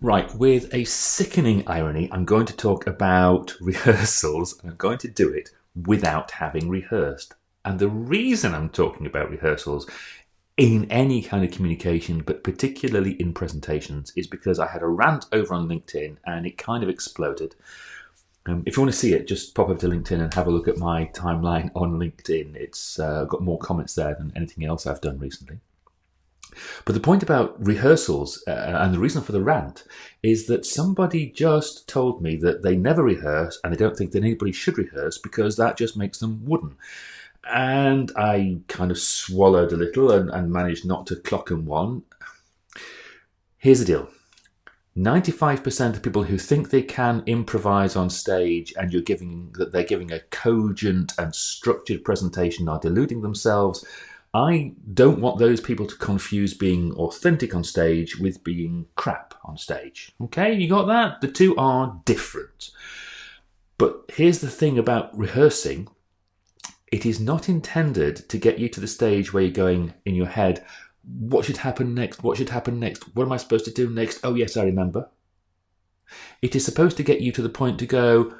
Right, with a sickening irony, I'm going to talk about rehearsals, and I'm going to do it without having rehearsed. And the reason I'm talking about rehearsals in any kind of communication, but particularly in presentations, is because I had a rant over on LinkedIn and it kind of exploded. If you want to see it, just pop over to LinkedIn and have a look at my timeline on LinkedIn. It's got more comments there than anything else I've done recently. But the point about rehearsals and the reason for the rant is that somebody just told me that they never rehearse and they don't think that anybody should rehearse because that just makes them wooden. And I kind of swallowed a little and managed not to clock in one. Here's the deal. 95% of people who think they can improvise on stage and they're giving a cogent and structured presentation are deluding themselves. I don't want those people to confuse being authentic on stage with being crap on stage. Okay, you got that? The two are different. But here's the thing about rehearsing. It is not intended to get you to the stage where you're going in your head, what should happen next? What should happen next? What am I supposed to do next? Oh, yes, I remember. It is supposed to get you to the point to go,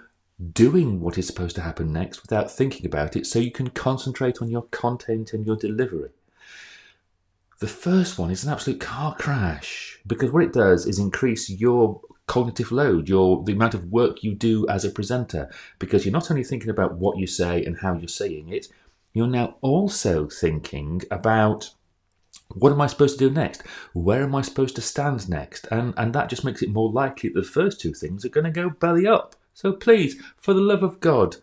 doing what is supposed to happen next without thinking about it so you can concentrate on your content and your delivery. The first one is an absolute car crash because what it does is increase your cognitive load, the amount of work you do as a presenter, because you're not only thinking about what you say and how you're saying it, you're now also thinking about what am I supposed to do next? Where am I supposed to stand next? And that just makes it more likely that the first two things are going to go belly up. So please, for the love of God,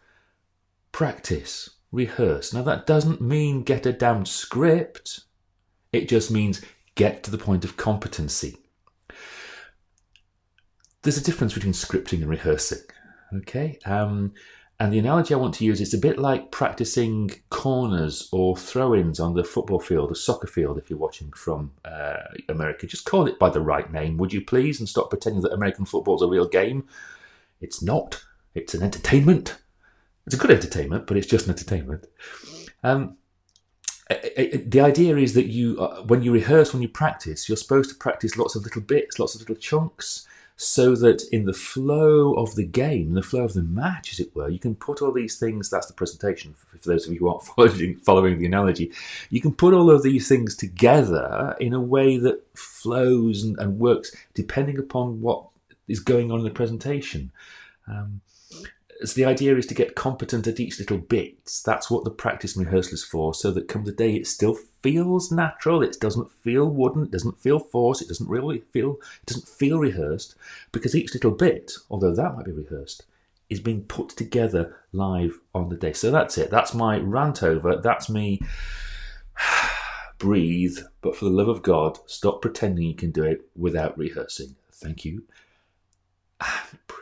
practice, rehearse. Now that doesn't mean get a damn script. It just means get to the point of competency. There's a difference between scripting and rehearsing. Okay? And the analogy I want to use is a bit like practicing corners or throw-ins on the football field, the soccer field, if you're watching from America. Just call it by the right name, would you please, and stop pretending that American football's a real game. It's not. It's an entertainment. It's a good entertainment, but it's just an entertainment. The idea is that when you rehearse, when you practice, you're supposed to practice lots of little bits, lots of little chunks, so that in the flow of the game, the flow of the match, as it were, you can put all these things, that's the presentation, for those of you who aren't following the analogy, you can put all of these things together in a way that flows and works depending upon what is going on in the presentation. So the idea is to get competent at each little bit. That's what the practice and rehearsal is for, so that come the day it still feels natural, it doesn't feel wooden, it doesn't feel forced, it doesn't feel rehearsed, because each little bit, although that might be rehearsed, is being put together live on the day. So that's it. That's my rant over. That's me. Breathe, but for the love of God, stop pretending you can do it without rehearsing. Thank you. And breathe.